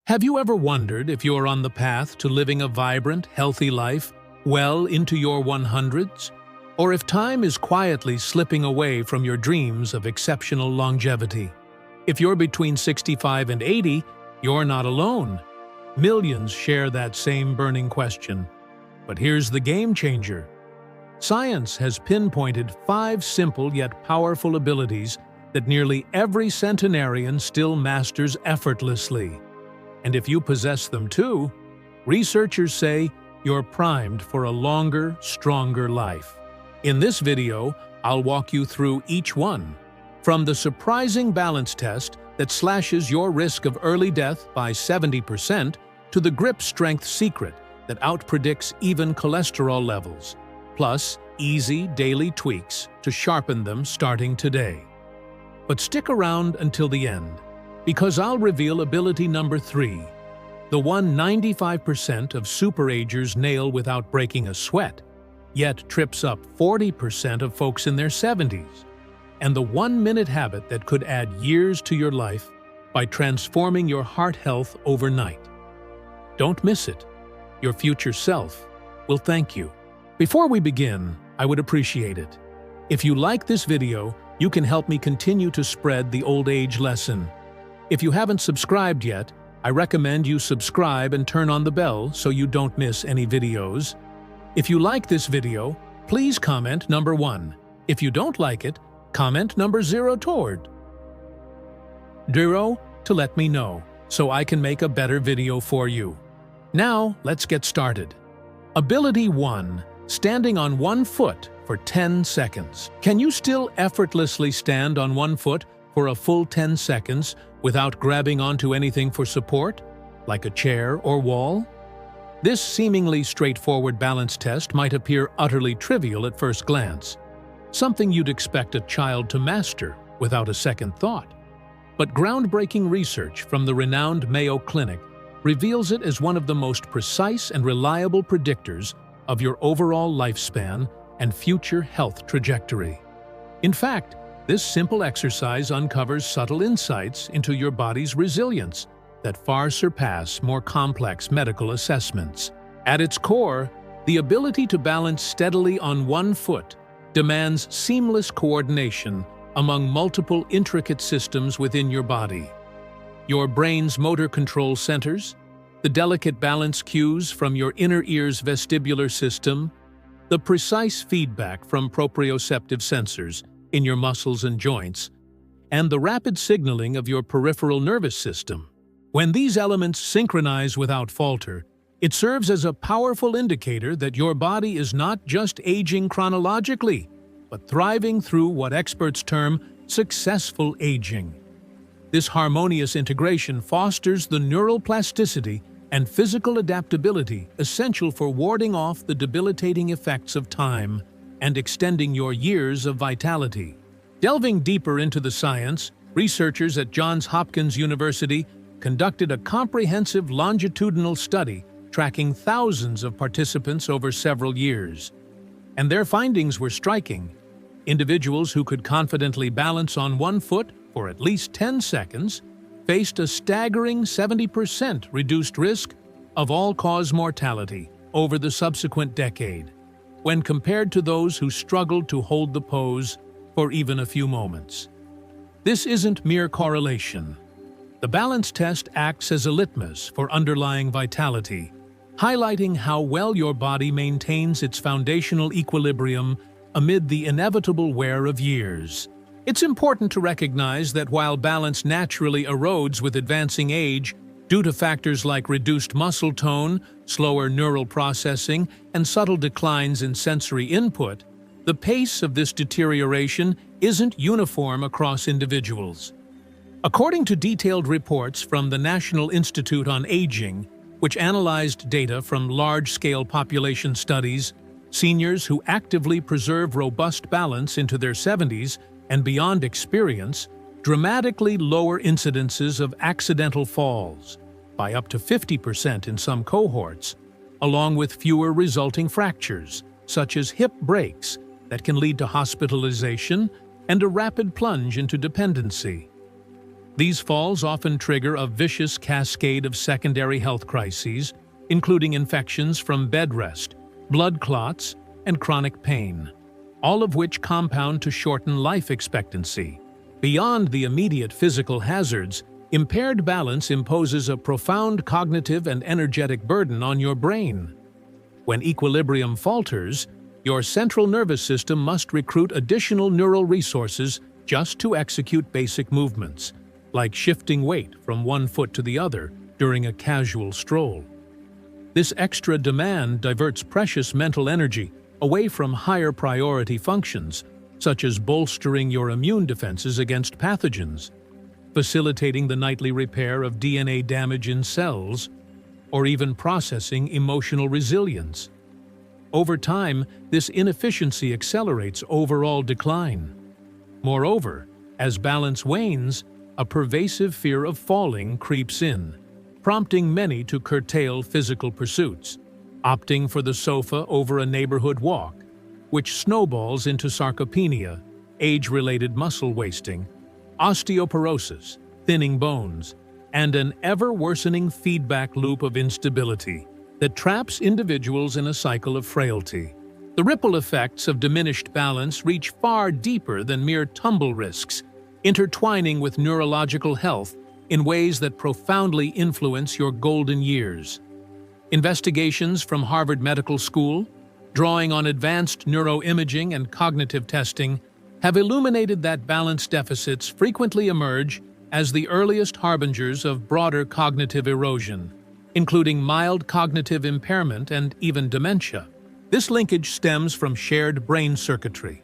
Have you ever wondered if you're on the path to living a vibrant, healthy life well into your 100s? Or if time is quietly slipping away from your dreams of exceptional longevity? If you're between 65 and 80, you're not alone. Millions share that same burning question. But here's the game changer. Science has pinpointed 5 simple yet powerful abilities that nearly every centenarian still masters effortlessly. And if you possess them too, researchers say you're primed for a longer, stronger life. In this video, I'll walk you through each one. From the surprising balance test that slashes your risk of early death by 70% to the grip strength secret that outpredicts even cholesterol levels, plus easy daily tweaks to sharpen them starting today. But stick around until the end, because I'll reveal ability number 3, the one 95% of superagers nail without breaking a sweat, yet trips up 40% of folks in their 70s, and the 1-minute habit that could add years to your life by transforming your heart health overnight. Don't miss it. Your future self will thank you. Before we begin, I would appreciate it if you like this video. You can help me continue to spread the old age lesson. If you haven't subscribed yet, I recommend you subscribe and turn on the bell so you don't miss any videos. If you like this video, please comment number 1. If you don't like it, comment number 0 toward 0 to let me know so I can make a better video for you. Now, let's get started. Ability 1. Standing on one foot for 10 seconds. Can you still effortlessly stand on one foot for a full 10 seconds without grabbing onto anything for support, like a chair or wall? This seemingly straightforward balance test might appear utterly trivial at first glance, something you'd expect a child to master without a second thought. But groundbreaking research from the renowned Mayo Clinic reveals it as one of the most precise and reliable predictors of your overall lifespan and future health trajectory. In fact, this simple exercise uncovers subtle insights into your body's resilience that far surpass more complex medical assessments. At its core, the ability to balance steadily on one foot demands seamless coordination among multiple intricate systems within your body. Your brain's motor control centers, the delicate balance cues from your inner ear's vestibular system, the precise feedback from proprioceptive sensors in your muscles and joints, and the rapid signaling of your peripheral nervous system. When these elements synchronize without falter, it serves as a powerful indicator that your body is not just aging chronologically, but thriving through what experts term successful aging. This harmonious integration fosters the neural plasticity and physical adaptability essential for warding off the debilitating effects of time and extending your years of vitality. Delving deeper into the science, researchers at Johns Hopkins University conducted a comprehensive longitudinal study tracking thousands of participants over several years. And their findings were striking. Individuals who could confidently balance on one foot for at least 10 seconds faced a staggering 70% reduced risk of all-cause mortality over the subsequent decade, when compared to those who struggled to hold the pose for even a few moments. This isn't mere correlation. The balance test acts as a litmus for underlying vitality, highlighting how well your body maintains its foundational equilibrium amid the inevitable wear of years. It's important to recognize that while balance naturally erodes with advancing age due to factors like reduced muscle tone, slower neural processing, and subtle declines in sensory input, the pace of this deterioration isn't uniform across individuals. According to detailed reports from the National Institute on Aging, which analyzed data from large-scale population studies, seniors who actively preserve robust balance into their 70s and beyond experience dramatically lower incidences of accidental falls by up to 50% in some cohorts, along with fewer resulting fractures, such as hip breaks that can lead to hospitalization and a rapid plunge into dependency. These falls often trigger a vicious cascade of secondary health crises, including infections from bed rest, blood clots, and chronic pain, all of which compound to shorten life expectancy. Beyond the immediate physical hazards, impaired balance imposes a profound cognitive and energetic burden on your brain. When equilibrium falters, your central nervous system must recruit additional neural resources just to execute basic movements, like shifting weight from one foot to the other during a casual stroll. This extra demand diverts precious mental energy away from higher priority functions, such as bolstering your immune defenses against pathogens, facilitating the nightly repair of DNA damage in cells, or even processing emotional resilience. Over time, this inefficiency accelerates overall decline. Moreover, as balance wanes, a pervasive fear of falling creeps in, prompting many to curtail physical pursuits, opting for the sofa over a neighborhood walk, which snowballs into sarcopenia, age-related muscle wasting, osteoporosis, thinning bones, and an ever-worsening feedback loop of instability that traps individuals in a cycle of frailty. The ripple effects of diminished balance reach far deeper than mere tumble risks, intertwining with neurological health in ways that profoundly influence your golden years. Investigations from Harvard Medical School, drawing on advanced neuroimaging and cognitive testing, have illuminated that balance deficits frequently emerge as the earliest harbingers of broader cognitive erosion, including mild cognitive impairment and even dementia. This linkage stems from shared brain circuitry.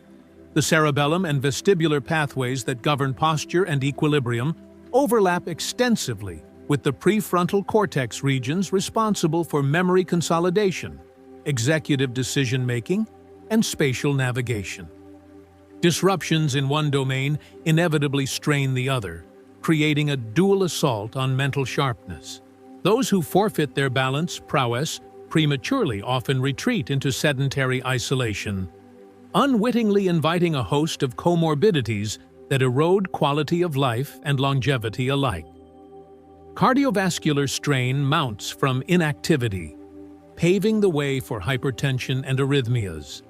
The cerebellum and vestibular pathways that govern posture and equilibrium overlap extensively with the prefrontal cortex regions responsible for memory consolidation, executive decision-making, and spatial navigation. Disruptions in one domain inevitably strain the other, creating a dual assault on mental sharpness. Those who forfeit their balance prowess prematurely often retreat into sedentary isolation, unwittingly inviting a host of comorbidities that erode quality of life and longevity alike. Cardiovascular strain mounts from inactivity, paving the way for hypertension and arrhythmias.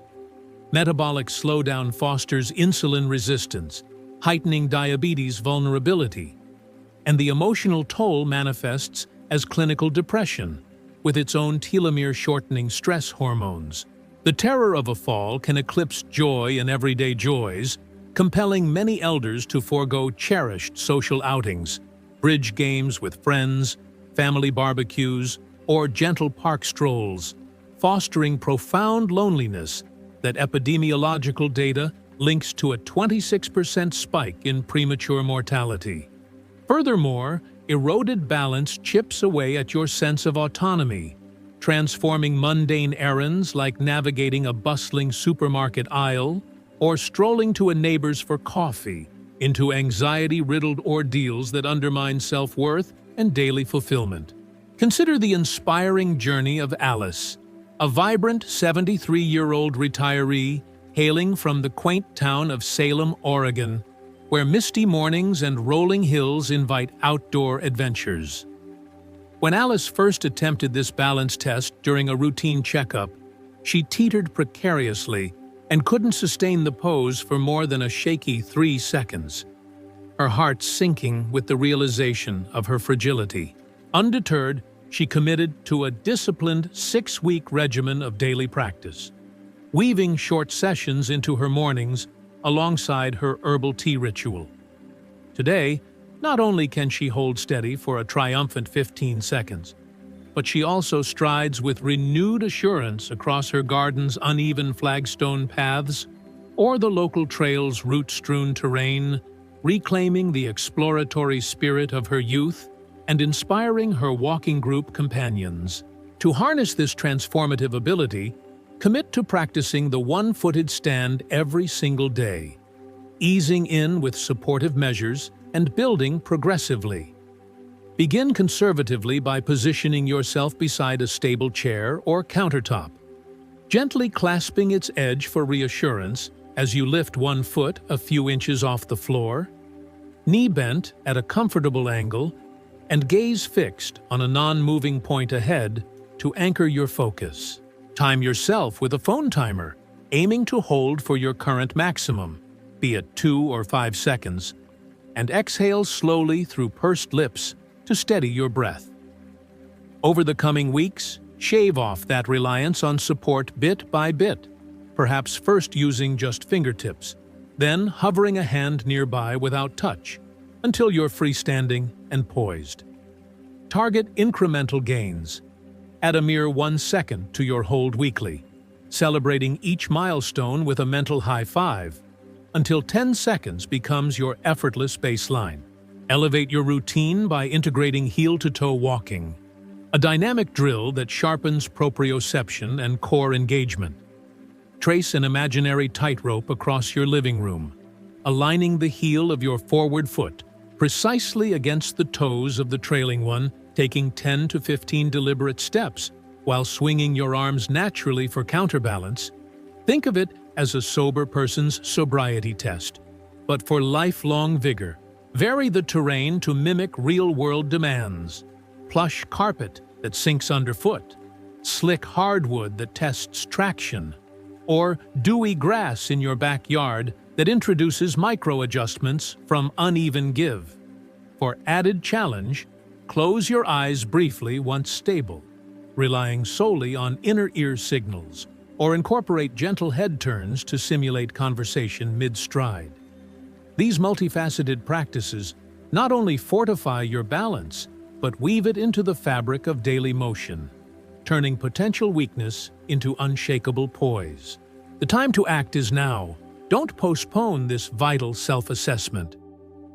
Metabolic slowdown fosters insulin resistance, heightening diabetes vulnerability. And the emotional toll manifests as clinical depression, with its own telomere-shortening stress hormones. The terror of a fall can eclipse joy in everyday joys, compelling many elders to forego cherished social outings, bridge games with friends, family barbecues, or gentle park strolls, fostering profound loneliness that epidemiological data links to a 26% spike in premature mortality. Furthermore, eroded balance chips away at your sense of autonomy, transforming mundane errands like navigating a bustling supermarket aisle or strolling to a neighbor's for coffee into anxiety-riddled ordeals that undermine self-worth and daily fulfillment. Consider the inspiring journey of Alice, a vibrant 73-year-old retiree hailing from the quaint town of Salem, Oregon, where misty mornings and rolling hills invite outdoor adventures. When Alice first attempted this balance test during a routine checkup, she teetered precariously and couldn't sustain the pose for more than a shaky 3 seconds, her heart sinking with the realization of her fragility. Undeterred, she committed to a disciplined 6-week regimen of daily practice, weaving short sessions into her mornings alongside her herbal tea ritual. Today, not only can she hold steady for a triumphant 15 seconds, but she also strides with renewed assurance across her garden's uneven flagstone paths or the local trail's root-strewn terrain, reclaiming the exploratory spirit of her youth and inspiring her walking group companions. To harness this transformative ability, commit to practicing the one-footed stand every single day, easing in with supportive measures and building progressively. Begin conservatively by positioning yourself beside a stable chair or countertop, gently clasping its edge for reassurance as you lift one foot a few inches off the floor. knee bent at a comfortable angle, and gaze fixed on a non-moving point ahead to anchor your focus. Time yourself with a phone timer, aiming to hold for your current maximum, be it 2 or 5 seconds, and exhale slowly through pursed lips to steady your breath. Over the coming weeks, shave off that reliance on support bit by bit, perhaps first using just fingertips, then hovering a hand nearby without touch, until you're freestanding and poised. Target incremental gains. Add a mere 1 second to your hold weekly, celebrating each milestone with a mental high five, until 10 seconds becomes your effortless baseline. Elevate your routine by integrating heel-to-toe walking, a dynamic drill that sharpens proprioception and core engagement. Trace an imaginary tightrope across your living room, aligning the heel of your forward foot precisely against the toes of the trailing one, taking 10 to 15 deliberate steps while swinging your arms naturally for counterbalance. Think of it as a sober person's sobriety test, but for lifelong vigor. Vary the terrain to mimic real-world demands. Plush carpet that sinks underfoot, slick hardwood that tests traction, or dewy grass in your backyard that introduces micro-adjustments from uneven give. For added challenge, close your eyes briefly once stable, relying solely on inner ear signals, or incorporate gentle head turns to simulate conversation mid-stride. These multifaceted practices not only fortify your balance, but weave it into the fabric of daily motion, turning potential weakness into unshakable poise. The time to act is now. Don't postpone this vital self-assessment.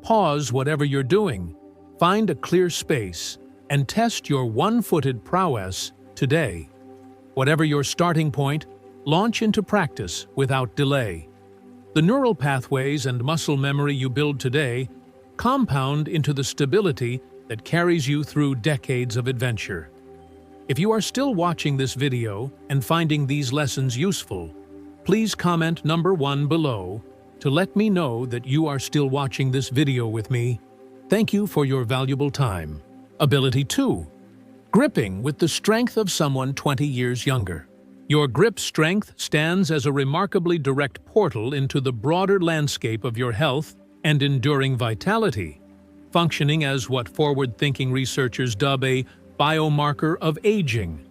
Pause whatever you're doing, find a clear space, and test your one-footed prowess today. Whatever your starting point, launch into practice without delay. The neural pathways and muscle memory you build today compound into the stability that carries you through decades of adventure. If you are still watching this video and finding these lessons useful, please comment number 1 below to let me know that you are still watching this video with me. Thank you for your valuable time. Ability 2. Gripping with the strength of someone 20 years younger. Your grip strength stands as a remarkably direct portal into the broader landscape of your health and enduring vitality, functioning as what forward-thinking researchers dub a biomarker of aging,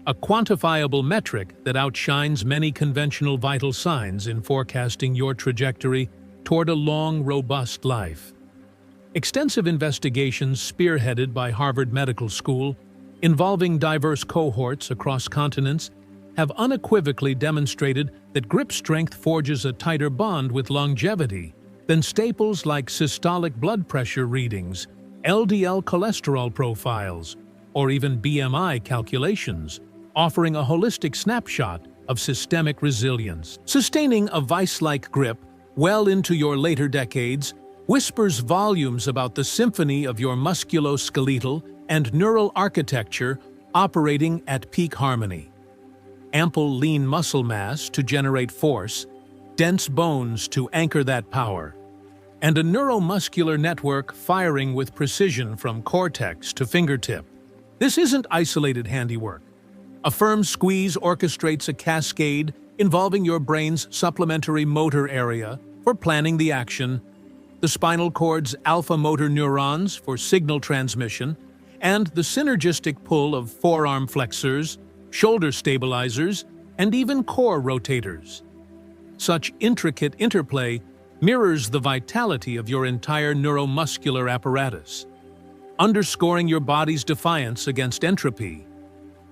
a quantifiable metric that outshines many conventional vital signs in forecasting your trajectory toward a long, robust life. Extensive investigations spearheaded by Harvard Medical School, involving diverse cohorts across continents, have unequivocally demonstrated that grip strength forges a tighter bond with longevity than staples like systolic blood pressure readings, LDL cholesterol profiles, or even BMI calculations, offering a holistic snapshot of systemic resilience. Sustaining a vice-like grip well into your later decades whispers volumes about the symphony of your musculoskeletal and neural architecture operating at peak harmony. Ample lean muscle mass to generate force, dense bones to anchor that power, and a neuromuscular network firing with precision from cortex to fingertip. This isn't isolated handiwork. A firm squeeze orchestrates a cascade involving your brain's supplementary motor area for planning the action, the spinal cord's alpha motor neurons for signal transmission, and the synergistic pull of forearm flexors, shoulder stabilizers, and even core rotators. Such intricate interplay mirrors the vitality of your entire neuromuscular apparatus, underscoring your body's defiance against entropy,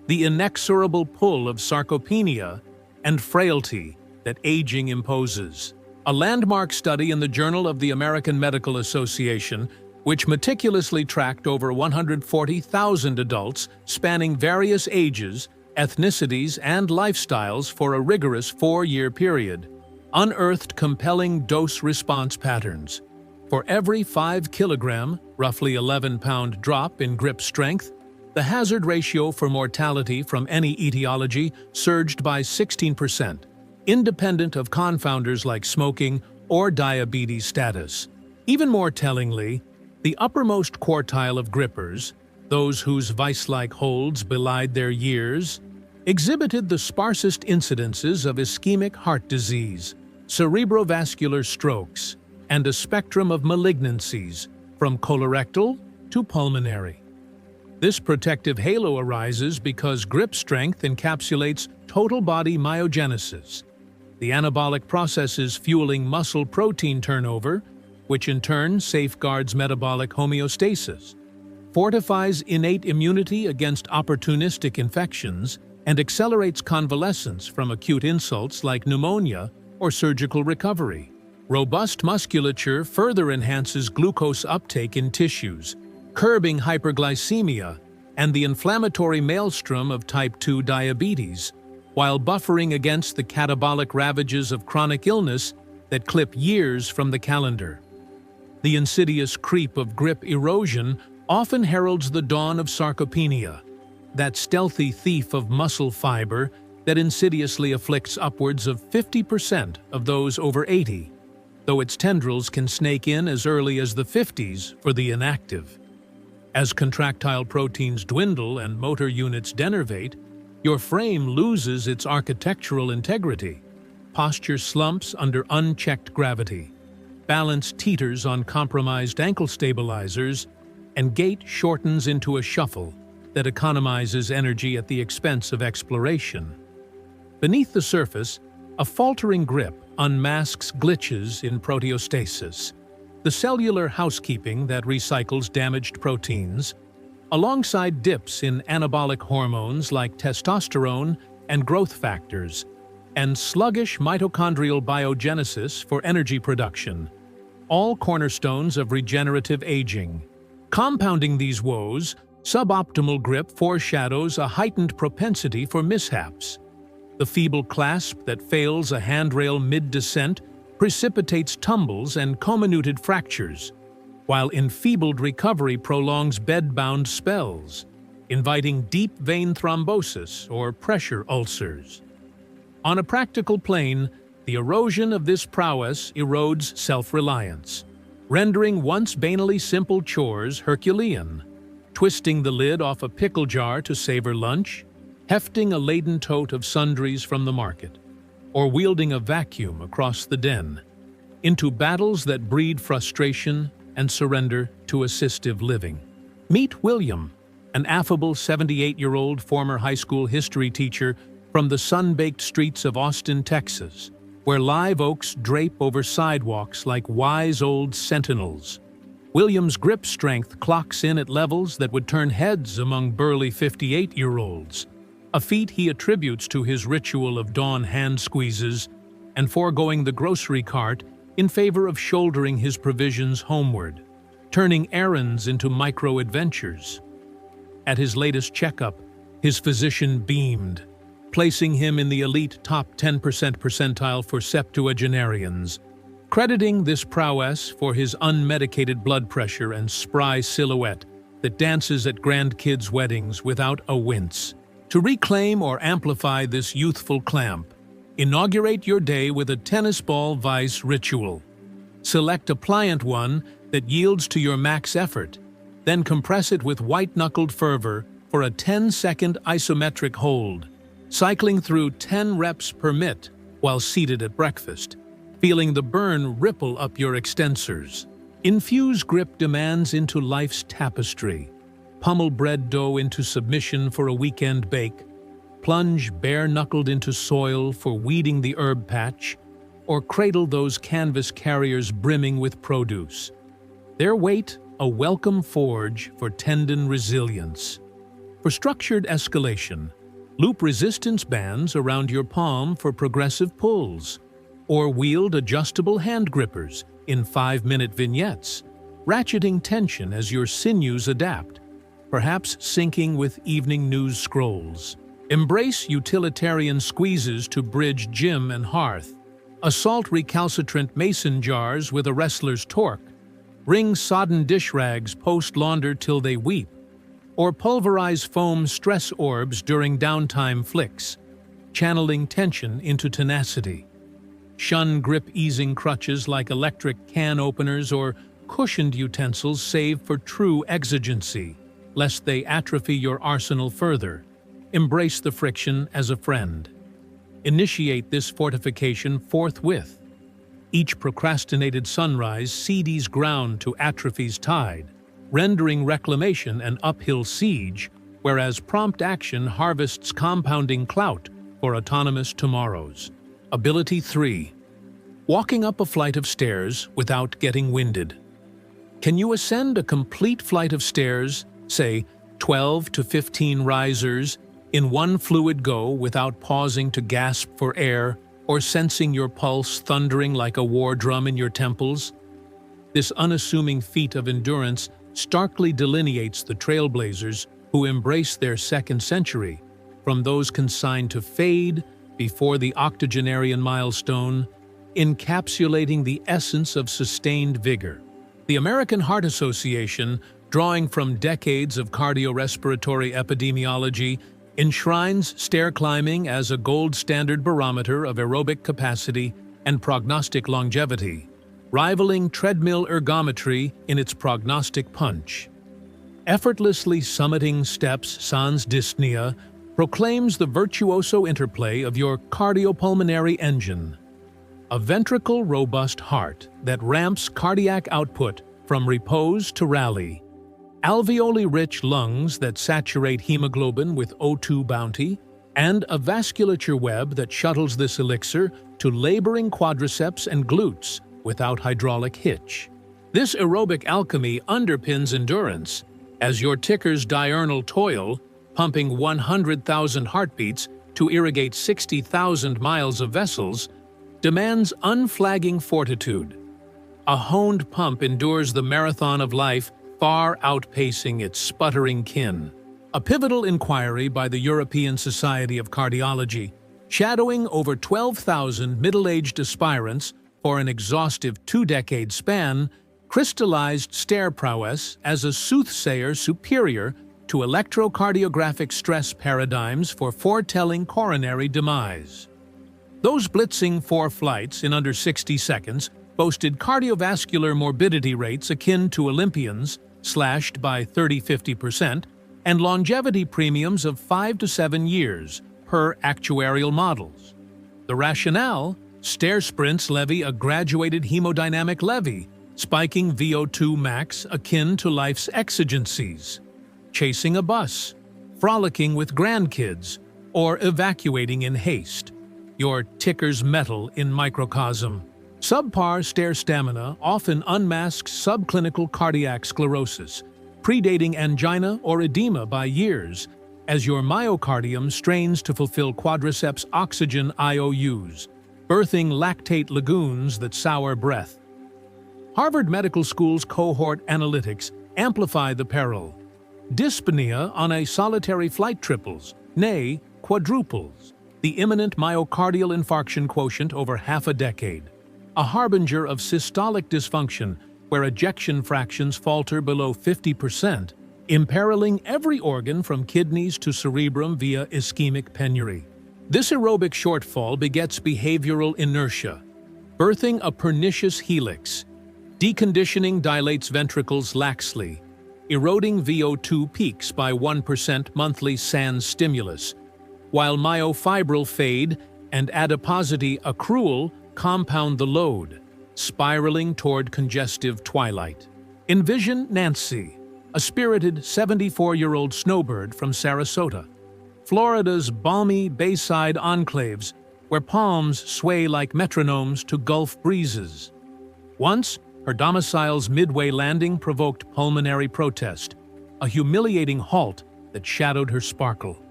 the inexorable pull of sarcopenia and frailty that aging imposes. A landmark study in the Journal of the American Medical Association, which meticulously tracked over 140,000 adults spanning various ages, ethnicities, and lifestyles for a rigorous 4-year period, unearthed compelling dose-response patterns. For every 5 kilogram, roughly 11-pound drop in grip strength, the hazard ratio for mortality from any etiology surged by 16%, independent of confounders like smoking or diabetes status. Even more tellingly, the uppermost quartile of grippers, those whose vice-like holds belied their years, exhibited the sparsest incidences of ischemic heart disease, cerebrovascular strokes, and a spectrum of malignancies, from colorectal to pulmonary. This protective halo arises because grip strength encapsulates total body myogenesis, the anabolic processes fueling muscle protein turnover, which in turn safeguards metabolic homeostasis, fortifies innate immunity against opportunistic infections, and accelerates convalescence from acute insults like pneumonia or surgical recovery. Robust musculature further enhances glucose uptake in tissues, curbing hyperglycemia and the inflammatory maelstrom of type 2 diabetes, while buffering against the catabolic ravages of chronic illness that clip years from the calendar. The insidious creep of grip erosion often heralds the dawn of sarcopenia, that stealthy thief of muscle fiber that insidiously afflicts upwards of 50% of those over 80, though its tendrils can snake in as early as the 50s for the inactive. As contractile proteins dwindle and motor units denervate, your frame loses its architectural integrity. Posture slumps under unchecked gravity. Balance teeters on compromised ankle stabilizers, and gait shortens into a shuffle that economizes energy at the expense of exploration. Beneath the surface, a faltering grip unmasks glitches in proteostasis, the cellular housekeeping that recycles damaged proteins, alongside dips in anabolic hormones like testosterone and growth factors, and sluggish mitochondrial biogenesis for energy production, all cornerstones of regenerative aging. Compounding these woes, suboptimal grip foreshadows a heightened propensity for mishaps. The feeble clasp that fails a handrail mid-descent precipitates tumbles and comminuted fractures, while enfeebled recovery prolongs bed-bound spells, inviting deep vein thrombosis or pressure ulcers. On a practical plane, the erosion of this prowess erodes self-reliance, rendering once banally simple chores Herculean, twisting the lid off a pickle jar to savor lunch, hefting a laden tote of sundries from the market, or wielding a vacuum across the den, into battles that breed frustration and surrender to assistive living. Meet William, an affable 78-year-old former high school history teacher from the sun-baked streets of Austin, Texas, where live oaks drape over sidewalks like wise old sentinels. William's grip strength clocks in at levels that would turn heads among burly 58-year-olds, a feat he attributes to his ritual of dawn hand squeezes and foregoing the grocery cart in favor of shouldering his provisions homeward, turning errands into micro-adventures. At his latest checkup, his physician beamed, placing him in the elite top 10% percentile for septuagenarians, crediting this prowess for his unmedicated blood pressure and spry silhouette that dances at grandkids' weddings without a wince. To reclaim or amplify this youthful clamp, inaugurate your day with a tennis ball vice ritual. Select a pliant one that yields to your max effort, then compress it with white-knuckled fervor for a 10-second isometric hold, cycling through 10 reps per minute while seated at breakfast, feeling the burn ripple up your extensors. Infuse grip demands into life's tapestry. Pummel bread dough into submission for a weekend bake, plunge bare-knuckled into soil for weeding the herb patch, or cradle those canvas carriers brimming with produce. Their weight, a welcome forge for tendon resilience. For structured escalation, loop resistance bands around your palm for progressive pulls, or wield adjustable hand grippers in 5-minute vignettes, ratcheting tension as your sinews adapt, perhaps syncing with evening news scrolls. Embrace utilitarian squeezes to bridge gym and hearth. Assault recalcitrant mason jars with a wrestler's torque. Wring sodden dish rags post-launder till they weep. Or pulverize foam stress orbs during downtime flicks, channeling tension into tenacity. Shun grip-easing crutches like electric can openers or cushioned utensils save for true exigency, lest they atrophy your arsenal further. Embrace the friction as a friend. Initiate this fortification forthwith. Each procrastinated sunrise seedies ground to atrophy's tide, rendering reclamation an uphill siege, whereas prompt action harvests compounding clout for autonomous tomorrows. Ability 3. Walking up a flight of stairs without getting winded. Can you ascend a complete flight of stairs, say 12 to 15 risers, in one fluid go without pausing to gasp for air or sensing your pulse thundering like a war drum in your temples? This unassuming feat of endurance starkly delineates the trailblazers who embrace their second century from those consigned to fade before the octogenarian milestone, encapsulating the essence of sustained vigor. The American Heart Association, drawing from decades of cardiorespiratory epidemiology, enshrines stair climbing as a gold standard barometer of aerobic capacity and prognostic longevity, rivaling treadmill ergometry in its prognostic punch. Effortlessly summiting steps sans dyspnea proclaims the virtuoso interplay of your cardiopulmonary engine. A ventricle-robust heart that ramps cardiac output from repose to rally. Alveoli-rich lungs that saturate hemoglobin with O2 bounty, and a vasculature web that shuttles this elixir to laboring quadriceps and glutes without hydraulic hitch. This aerobic alchemy underpins endurance, as your ticker's diurnal toil, pumping 100,000 heartbeats to irrigate 60,000 miles of vessels, demands unflagging fortitude. A honed pump endures the marathon of life, far outpacing its sputtering kin. A pivotal inquiry by the European Society of Cardiology, shadowing over 12,000 middle-aged aspirants for an exhaustive 2-decade span, crystallized stair prowess as a soothsayer superior to electrocardiographic stress paradigms for foretelling coronary demise. Those blitzing 4 flights in under 60 seconds boasted cardiovascular morbidity rates akin to Olympians, slashed by 30–50%, and longevity premiums of 5 to 7 years per actuarial models. The rationale? Stair sprints levy a graduated hemodynamic levy, spiking VO2 max akin to life's exigencies. Chasing a bus, frolicking with grandkids, or evacuating in haste. Your ticker's mettle in microcosm. Subpar stair stamina often unmasks subclinical cardiac sclerosis, predating angina or edema by years, as your myocardium strains to fulfill quadriceps oxygen IOUs, birthing lactate lagoons that sour breath. Harvard Medical School's cohort analytics amplify the peril. Dyspnea on a solitary flight triples, nay, quadruples, the imminent myocardial infarction quotient over half a decade. A harbinger of systolic dysfunction where ejection fractions falter below 50%, imperiling every organ from kidneys to cerebrum via ischemic penury. This aerobic shortfall begets behavioral inertia, birthing a pernicious helix. Deconditioning dilates ventricles laxly, eroding VO2 peaks by 1% monthly sans stimulus, while myofibril fade and adiposity accrual compound the load, spiraling toward congestive twilight. Envision Nancy, a spirited 74-year-old snowbird from Sarasota, Florida's balmy bayside enclaves where palms sway like metronomes to Gulf breezes. Once, her domicile's midway landing provoked pulmonary protest, a humiliating halt that shadowed her sparkle.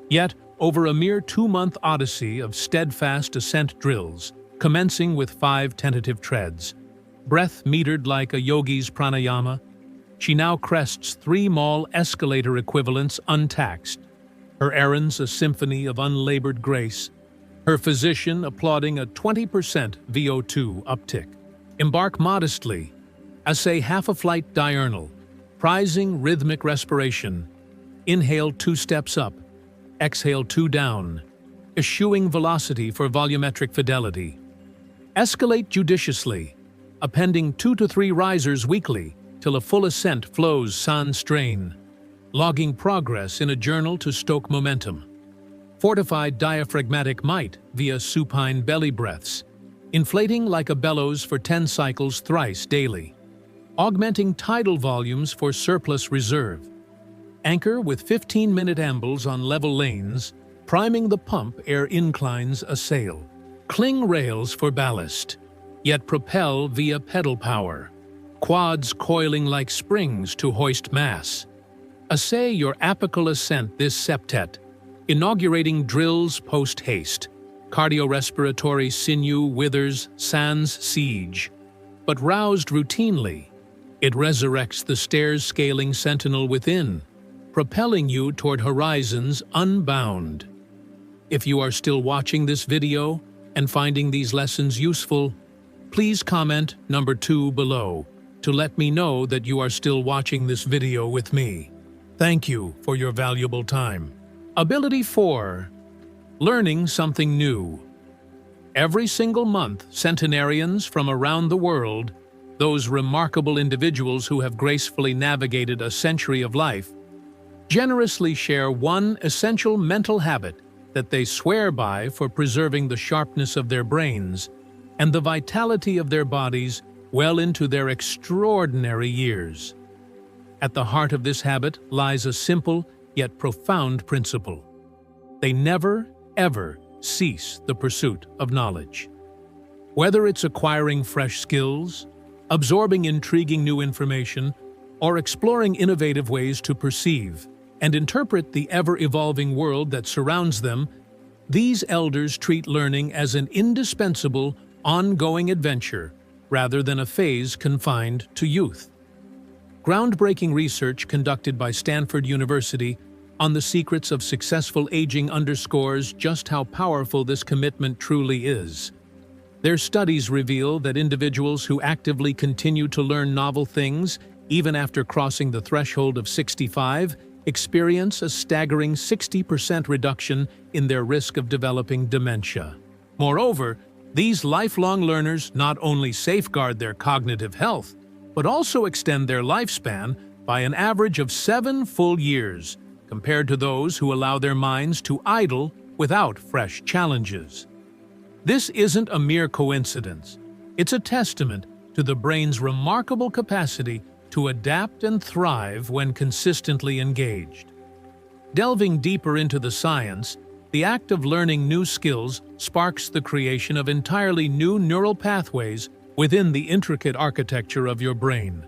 Yet, over a mere 2-month odyssey of steadfast ascent drills, commencing with 5 tentative treads, breath metered like a yogi's pranayama, she now crests 3 mall escalator equivalents untaxed, her errands a symphony of unlabored grace, her physician applauding a 20% VO2 uptick. Embark modestly, essay half a flight diurnal, prizing rhythmic respiration. Inhale 2 steps up, exhale 2 down, eschewing velocity for volumetric fidelity. Escalate judiciously, appending 2 to 3 risers weekly till a full ascent flows sans strain, logging progress in a journal to stoke momentum. Fortified diaphragmatic might via supine belly breaths, inflating like a bellows for 10 cycles thrice daily. Augmenting tidal volumes for surplus reserve. Anchor with 15-minute ambles on level lanes, priming the pump ere inclines assail. Cling rails for ballast, yet propel via pedal power. Quads coiling like springs to hoist mass. Essay your apical ascent this septet, inaugurating drills post-haste. Cardiorespiratory sinew withers sans siege, but roused routinely, it resurrects the stairs-scaling sentinel within, propelling you toward horizons unbound. If you are still watching this video and finding these lessons useful, please comment number 2 below to let me know that you are still watching this video with me. Thank you for your valuable time. Ability 4. Learning something new. Every single month, centenarians from around the world, those remarkable individuals who have gracefully navigated a century of life, generously share one essential mental habit that they swear by for preserving the sharpness of their brains and the vitality of their bodies well into their extraordinary years. At the heart of this habit lies a simple yet profound principle. They never, ever cease the pursuit of knowledge. Whether it's acquiring fresh skills, absorbing intriguing new information, or exploring innovative ways to perceive and interpret the ever-evolving world that surrounds them, these elders treat learning as an indispensable, ongoing adventure rather than a phase confined to youth. Groundbreaking research conducted by Stanford University on the secrets of successful aging underscores just how powerful this commitment truly is. Their studies reveal that individuals who actively continue to learn novel things, even after crossing the threshold of 65, experience a staggering 60% reduction in their risk of developing dementia. Moreover, these lifelong learners not only safeguard their cognitive health, but also extend their lifespan by an average of 7 full years, compared to those who allow their minds to idle without fresh challenges. This isn't a mere coincidence. It's a testament to the brain's remarkable capacity to adapt and thrive when consistently engaged. Delving deeper into the science, the act of learning new skills sparks the creation of entirely new neural pathways within the intricate architecture of your brain,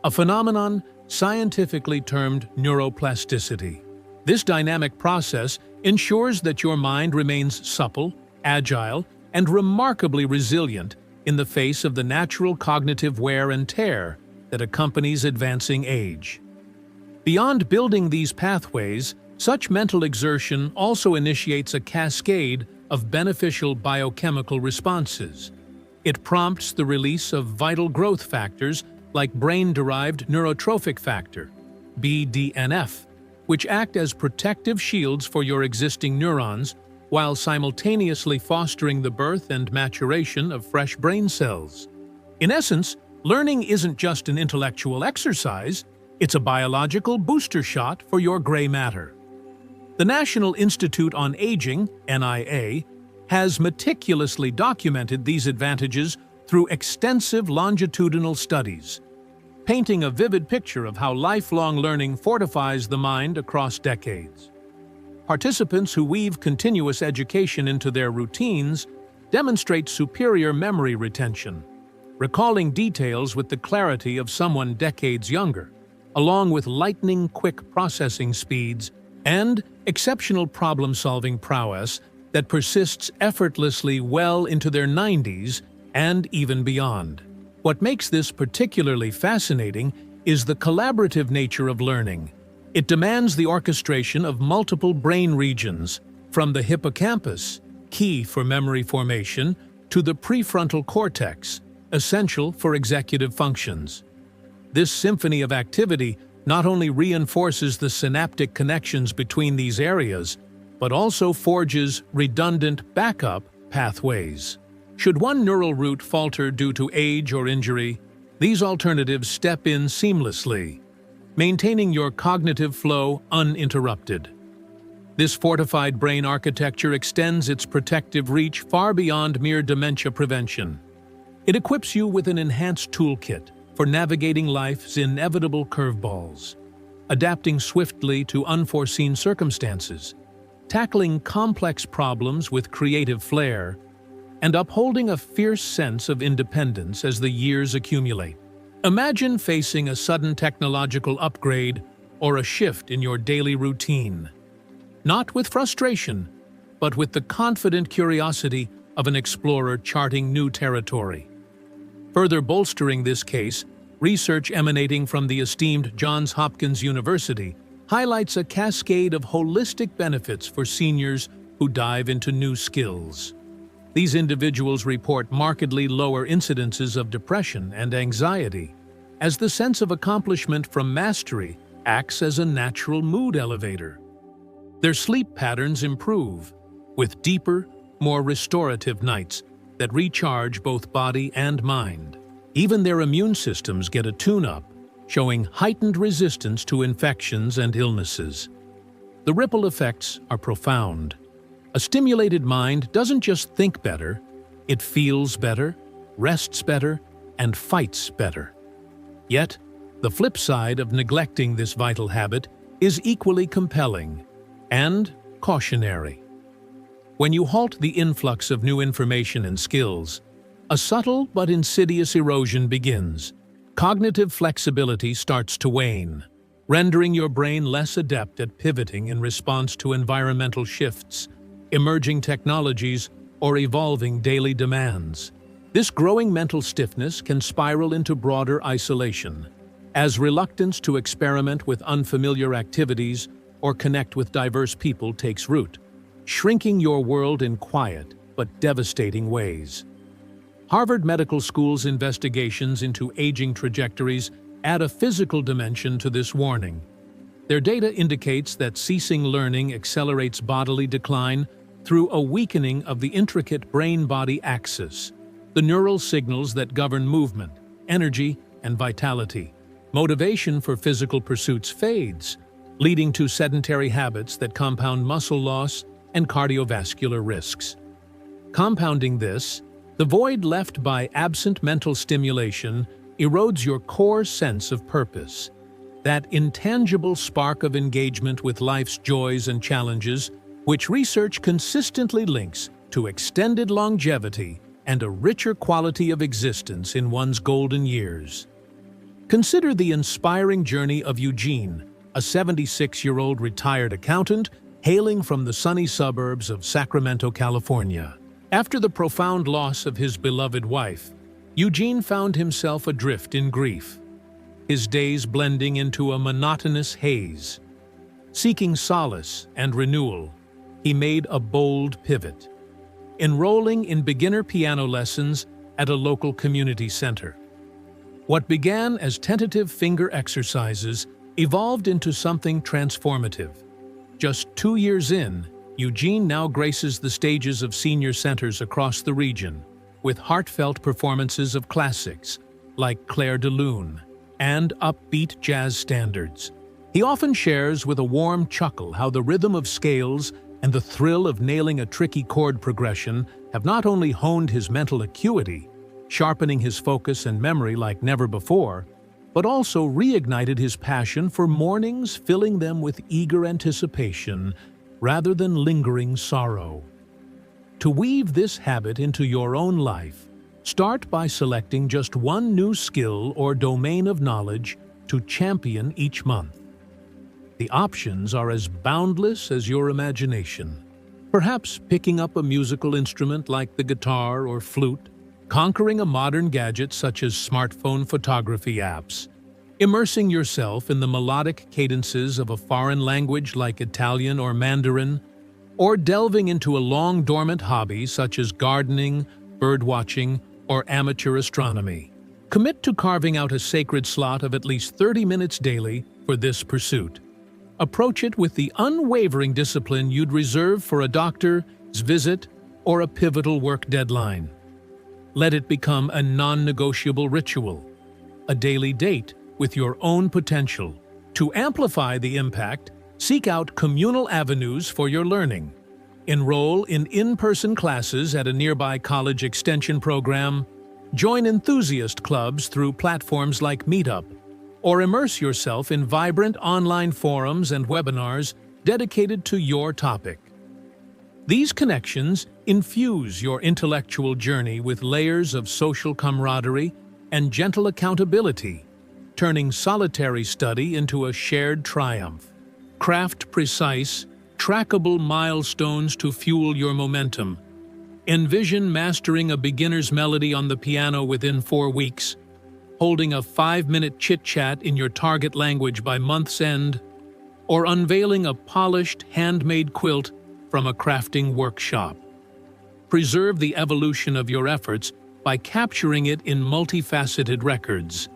a phenomenon scientifically termed neuroplasticity. This dynamic process ensures that your mind remains supple, agile, and remarkably resilient in the face of the natural cognitive wear and tear that accompanies advancing age. Beyond building these pathways, such mental exertion also initiates a cascade of beneficial biochemical responses. It prompts the release of vital growth factors like brain-derived neurotrophic factor, BDNF, which act as protective shields for your existing neurons while simultaneously fostering the birth and maturation of fresh brain cells. In essence, learning isn't just an intellectual exercise, it's a biological booster shot for your gray matter. The National Institute on Aging, NIA, has meticulously documented these advantages through extensive longitudinal studies, painting a vivid picture of how lifelong learning fortifies the mind across decades. Participants who weave continuous education into their routines demonstrate superior memory retention, recalling details with the clarity of someone decades younger, along with lightning-quick processing speeds and exceptional problem-solving prowess that persists effortlessly well into their 90s and even beyond. What makes this particularly fascinating is the collaborative nature of learning. It demands the orchestration of multiple brain regions, from the hippocampus, key for memory formation, to the prefrontal cortex, essential for executive functions. This symphony of activity not only reinforces the synaptic connections between these areas, but also forges redundant backup pathways. Should one neural root falter due to age or injury, these alternatives step in seamlessly, maintaining your cognitive flow uninterrupted. This fortified brain architecture extends its protective reach far beyond mere dementia prevention. It equips you with an enhanced toolkit for navigating life's inevitable curveballs, adapting swiftly to unforeseen circumstances, tackling complex problems with creative flair, and upholding a fierce sense of independence as the years accumulate. Imagine facing a sudden technological upgrade or a shift in your daily routine. Not with frustration, but with the confident curiosity of an explorer charting new territory. Further bolstering this case, research emanating from the esteemed Johns Hopkins University highlights a cascade of holistic benefits for seniors who dive into new skills. These individuals report markedly lower incidences of depression and anxiety, as the sense of accomplishment from mastery acts as a natural mood elevator. Their sleep patterns improve, with deeper, more restorative nights that recharge both body and mind. Even their immune systems get a tune-up, showing heightened resistance to infections and illnesses. The ripple effects are profound. A stimulated mind doesn't just think better, it feels better, rests better, and fights better. Yet, the flip side of neglecting this vital habit is equally compelling and cautionary. When you halt the influx of new information and skills, a subtle but insidious erosion begins. Cognitive flexibility starts to wane, rendering your brain less adept at pivoting in response to environmental shifts, emerging technologies, or evolving daily demands. This growing mental stiffness can spiral into broader isolation, as reluctance to experiment with unfamiliar activities or connect with diverse people takes root, shrinking your world in quiet but devastating ways. Harvard Medical School's investigations into aging trajectories add a physical dimension to this warning. Their data indicates that ceasing learning accelerates bodily decline through a weakening of the intricate brain-body axis, the neural signals that govern movement, energy, and vitality. Motivation for physical pursuits fades, leading to sedentary habits that compound muscle loss and cardiovascular risks. Compounding this, the void left by absent mental stimulation erodes your core sense of purpose, that intangible spark of engagement with life's joys and challenges, which research consistently links to extended longevity and a richer quality of existence in one's golden years. Consider the inspiring journey of Eugene, a 76-year-old retired accountant hailing from the sunny suburbs of Sacramento, California. After the profound loss of his beloved wife, Eugene found himself adrift in grief, his days blending into a monotonous haze. Seeking solace and renewal, he made a bold pivot, enrolling in beginner piano lessons at a local community center. What began as tentative finger exercises evolved into something transformative. Just 2 years in, Eugene now graces the stages of senior centers across the region, with heartfelt performances of classics like Clair de Lune and upbeat jazz standards. He often shares with a warm chuckle how the rhythm of scales and the thrill of nailing a tricky chord progression have not only honed his mental acuity, sharpening his focus and memory like never before, but also reignited his passion for mornings, filling them with eager anticipation rather than lingering sorrow. To weave this habit into your own life, start by selecting just one new skill or domain of knowledge to champion each month. The options are as boundless as your imagination. Perhaps picking up a musical instrument like the guitar or flute, conquering a modern gadget such as smartphone photography apps, immersing yourself in the melodic cadences of a foreign language like Italian or Mandarin, or delving into a long-dormant hobby such as gardening, birdwatching, or amateur astronomy. Commit to carving out a sacred slot of at least 30 minutes daily for this pursuit. Approach it with the unwavering discipline you'd reserve for a doctor's visit or a pivotal work deadline. Let it become a non-negotiable ritual, a daily date with your own potential. To amplify the impact, seek out communal avenues for your learning. Enroll in in-person classes at a nearby college extension program, join enthusiast clubs through platforms like Meetup, or immerse yourself in vibrant online forums and webinars dedicated to your topic. These connections infuse your intellectual journey with layers of social camaraderie and gentle accountability, turning solitary study into a shared triumph. Craft precise, trackable milestones to fuel your momentum. Envision mastering a beginner's melody on the piano within 4 weeks, holding a 5-minute chit-chat in your target language by month's end, or unveiling a polished, handmade quilt from a crafting workshop. Preserve the evolution of your efforts by capturing it in multifaceted records.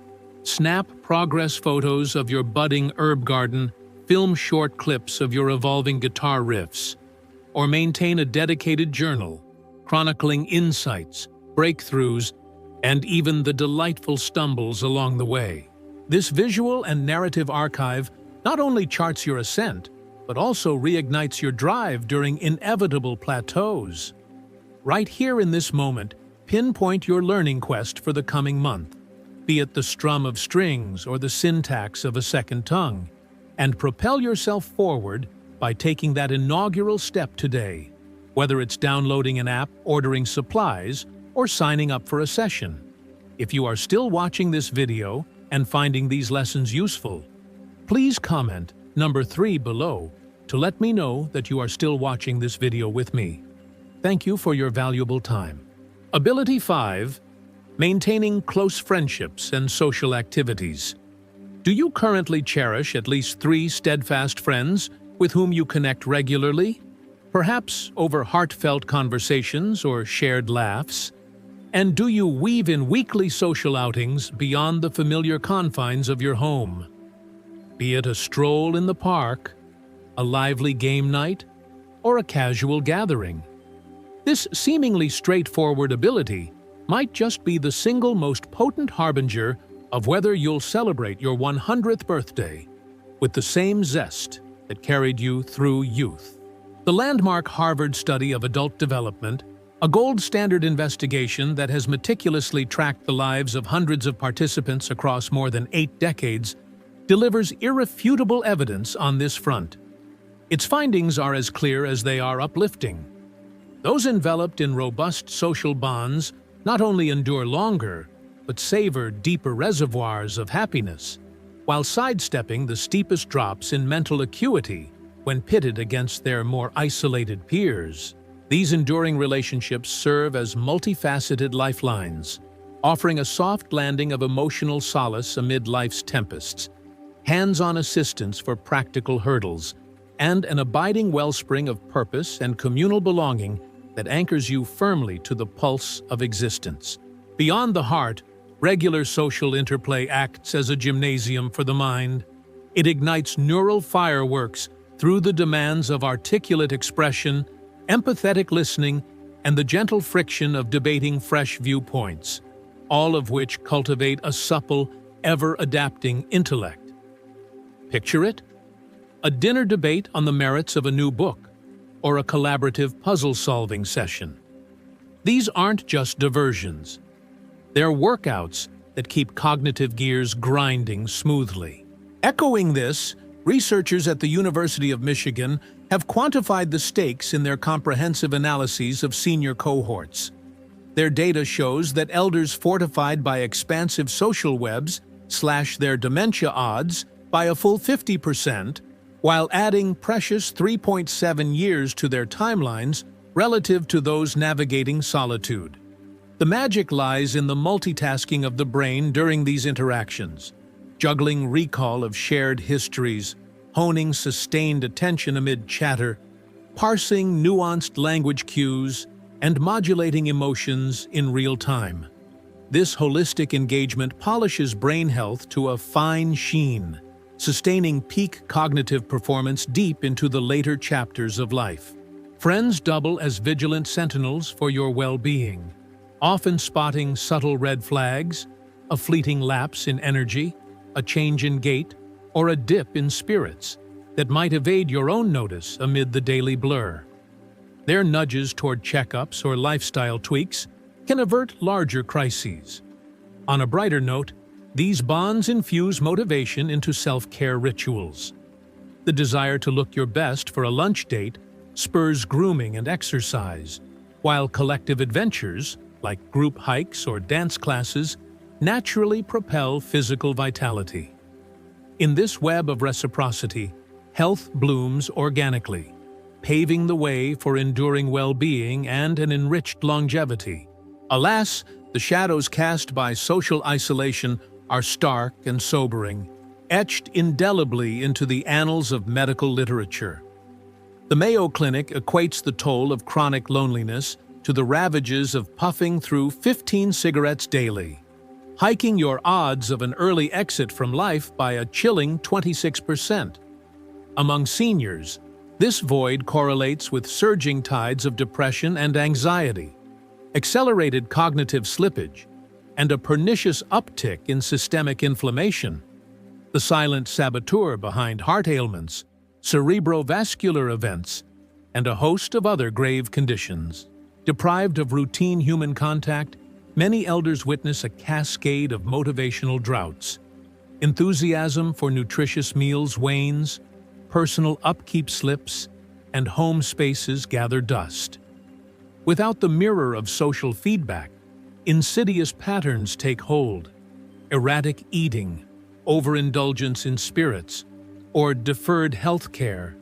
Snap progress photos of your budding herb garden, film short clips of your evolving guitar riffs, or maintain a dedicated journal, chronicling insights, breakthroughs, and even the delightful stumbles along the way. This visual and narrative archive not only charts your ascent, but also reignites your drive during inevitable plateaus. Right here in this moment, pinpoint your learning quest for the coming month, be it the strum of strings or the syntax of a second tongue, and propel yourself forward by taking that inaugural step today, whether it's downloading an app, ordering supplies, or signing up for a session. If you are still watching this video and finding these lessons useful, please comment number 3 below to let me know that you are still watching this video with me. Thank you for your valuable time. Ability 5. Maintaining close friendships and social activities. Do you currently cherish at least 3 steadfast friends with whom you connect regularly? Perhaps over heartfelt conversations or shared laughs? And do you weave in weekly social outings beyond the familiar confines of your home? Be it a stroll in the park, a lively game night, or a casual gathering. This seemingly straightforward ability might just be the single most potent harbinger of whether you'll celebrate your 100th birthday with the same zest that carried you through youth. The landmark Harvard study of adult development, a gold standard investigation that has meticulously tracked the lives of hundreds of participants across more than 8 decades, delivers irrefutable evidence on this front. Its findings are as clear as they are uplifting. Those enveloped in robust social bonds not only endure longer, but savor deeper reservoirs of happiness, while sidestepping the steepest drops in mental acuity when pitted against their more isolated peers. These enduring relationships serve as multifaceted lifelines, offering a soft landing of emotional solace amid life's tempests, hands-on assistance for practical hurdles, and an abiding wellspring of purpose and communal belonging that anchors you firmly to the pulse of existence. Beyond the heart, regular social interplay acts as a gymnasium for the mind. It ignites neural fireworks through the demands of articulate expression, empathetic listening, and the gentle friction of debating fresh viewpoints, all of which cultivate a supple, ever-adapting intellect. Picture it: a dinner debate on the merits of a new book, or a collaborative puzzle-solving session. These aren't just diversions. They're workouts that keep cognitive gears grinding smoothly. Echoing this, researchers at the University of Michigan have quantified the stakes in their comprehensive analyses of senior cohorts. Their data shows that elders fortified by expansive social webs slash their dementia odds by a full 50%, while adding precious 3.7 years to their timelines relative to those navigating solitude. The magic lies in the multitasking of the brain during these interactions, juggling recall of shared histories, honing sustained attention amid chatter, parsing nuanced language cues, and modulating emotions in real time. This holistic engagement polishes brain health to a fine sheen, sustaining peak cognitive performance deep into the later chapters of life. Friends double as vigilant sentinels for your well-being, often spotting subtle red flags, a fleeting lapse in energy, a change in gait, or a dip in spirits that might evade your own notice amid the daily blur. Their nudges toward checkups or lifestyle tweaks can avert larger crises. On a brighter note, these bonds infuse motivation into self-care rituals. The desire to look your best for a lunch date spurs grooming and exercise, while collective adventures, like group hikes or dance classes, naturally propel physical vitality. In this web of reciprocity, health blooms organically, paving the way for enduring well-being and an enriched longevity. Alas, the shadows cast by social isolation are stark and sobering, etched indelibly into the annals of medical literature. The Mayo Clinic equates the toll of chronic loneliness to the ravages of puffing through 15 cigarettes daily, hiking your odds of an early exit from life by a chilling 26%. Among seniors, this void correlates with surging tides of depression and anxiety, accelerated cognitive slippage, and a pernicious uptick in systemic inflammation, the silent saboteur behind heart ailments, cerebrovascular events, and a host of other grave conditions. Deprived of routine human contact, many elders witness a cascade of motivational droughts. Enthusiasm for nutritious meals wanes, personal upkeep slips, and home spaces gather dust. Without the mirror of social feedback, insidious patterns take hold: erratic eating, overindulgence in spirits, or deferred health care,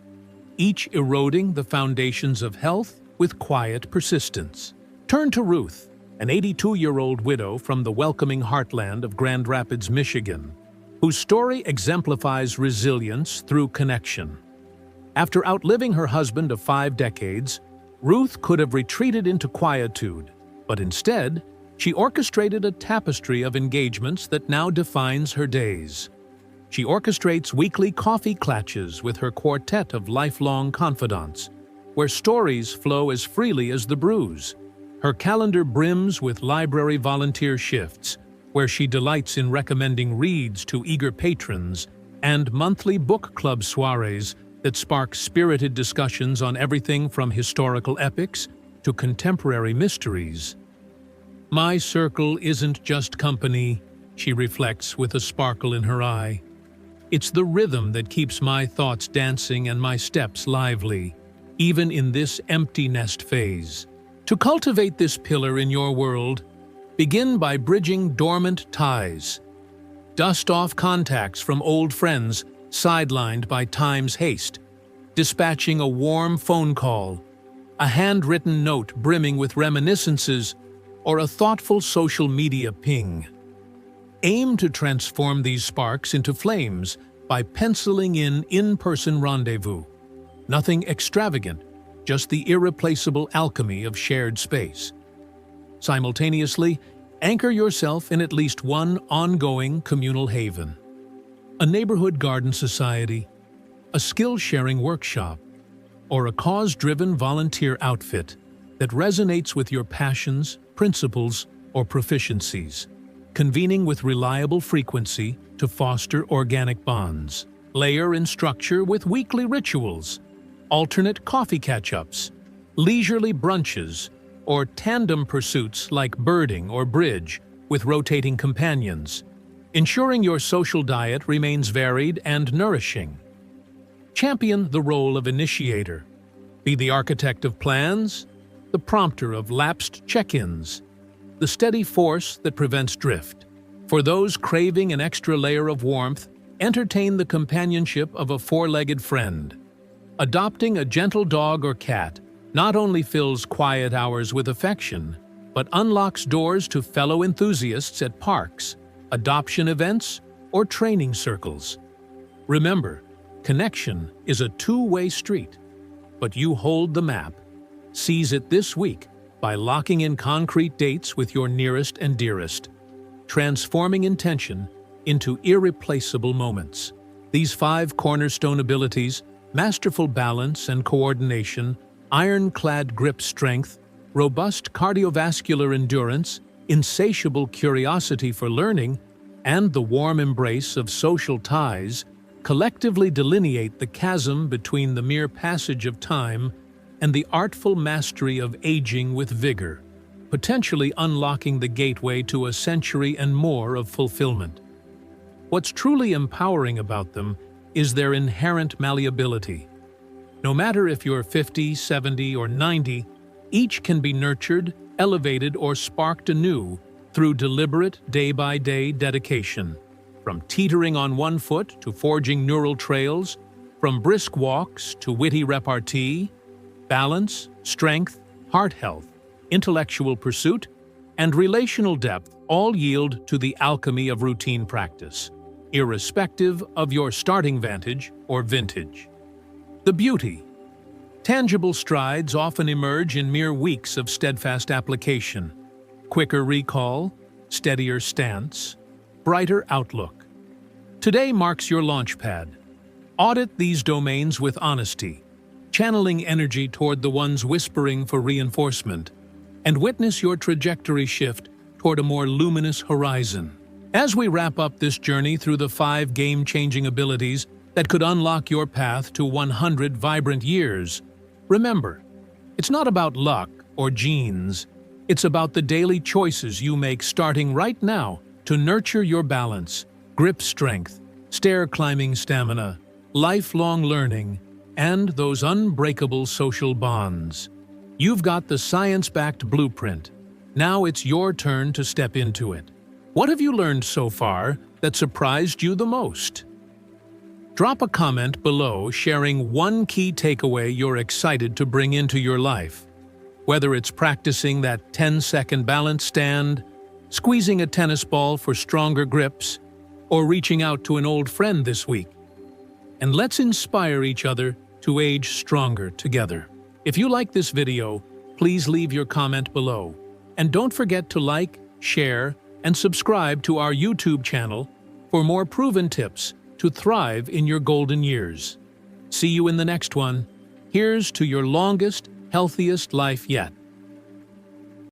each eroding the foundations of health with quiet persistence. Turn to Ruth, an 82-year-old widow from the welcoming heartland of Grand Rapids, Michigan, whose story exemplifies resilience through connection. After outliving her husband of 5 decades, Ruth could have retreated into quietude, but instead, she orchestrated a tapestry of engagements that now defines her days. She orchestrates weekly coffee clatches with her quartet of lifelong confidants, where stories flow as freely as the brews. Her calendar brims with library volunteer shifts, where she delights in recommending reads to eager patrons, and monthly book club soirees that spark spirited discussions on everything from historical epics to contemporary mysteries. "My circle isn't just company," she reflects with a sparkle in her eye. "It's the rhythm that keeps my thoughts dancing and my steps lively, even in this empty nest phase." To cultivate this pillar in your world, begin by bridging dormant ties. Dust off contacts from old friends sidelined by time's haste, dispatching a warm phone call, a handwritten note brimming with reminiscences, or a thoughtful social media ping. Aim to transform these sparks into flames by penciling in-person rendezvous. Nothing extravagant, just the irreplaceable alchemy of shared space. Simultaneously, anchor yourself in at least one ongoing communal haven. A neighborhood garden society, a skill-sharing workshop, or a cause-driven volunteer outfit that resonates with your passions, principles, or proficiencies, convening with reliable frequency to foster organic bonds. Layer in structure with weekly rituals, alternate coffee catch-ups, leisurely brunches, or tandem pursuits like birding or bridge with rotating companions, ensuring your social diet remains varied and nourishing. Champion the role of initiator. Be the architect of plans, the prompter of lapsed check-ins, the steady force that prevents drift. For those craving an extra layer of warmth, entertain the companionship of a four-legged friend. Adopting a gentle dog or cat not only fills quiet hours with affection, but unlocks doors to fellow enthusiasts at parks, adoption events, or training circles. Remember, connection is a two-way street, but you hold the map. Seize it this week by locking in concrete dates with your nearest and dearest, transforming intention into irreplaceable moments. These 5 cornerstone abilities, masterful balance and coordination, ironclad grip strength, robust cardiovascular endurance, insatiable curiosity for learning, and the warm embrace of social ties collectively delineate the chasm between the mere passage of time and the artful mastery of aging with vigor, potentially unlocking the gateway to a century and more of fulfillment. What's truly empowering about them is their inherent malleability. No matter if you're 50, 70, or 90, each can be nurtured, elevated, or sparked anew through deliberate, day-by-day dedication. From teetering on one foot to forging neural trails, from brisk walks to witty repartee, balance, strength, heart health, intellectual pursuit, and relational depth all yield to the alchemy of routine practice, irrespective of your starting vantage or vintage. The beauty. Tangible strides often emerge in mere weeks of steadfast application. Quicker recall, steadier stance, brighter outlook. Today marks your launchpad. Audit these domains with honesty, channeling energy toward the ones whispering for reinforcement, and witness your trajectory shift toward a more luminous horizon. As we wrap up this journey through the 5 game-changing abilities that could unlock your path to 100 vibrant years, remember, it's not about luck or genes. It's about the daily choices you make starting right now to nurture your balance, grip strength, stair climbing stamina, lifelong learning, and those unbreakable social bonds. You've got the science-backed blueprint. Now it's your turn to step into it. What have you learned so far that surprised you the most? Drop a comment below sharing one key takeaway you're excited to bring into your life. Whether it's practicing that 10-second balance stand, squeezing a tennis ball for stronger grips, or reaching out to an old friend this week. And let's inspire each other to age stronger together. If you like this video, please leave your comment below. And don't forget to like, share, and subscribe to our YouTube channel for more proven tips to thrive in your golden years. See you in the next one. Here's to your longest, healthiest life yet.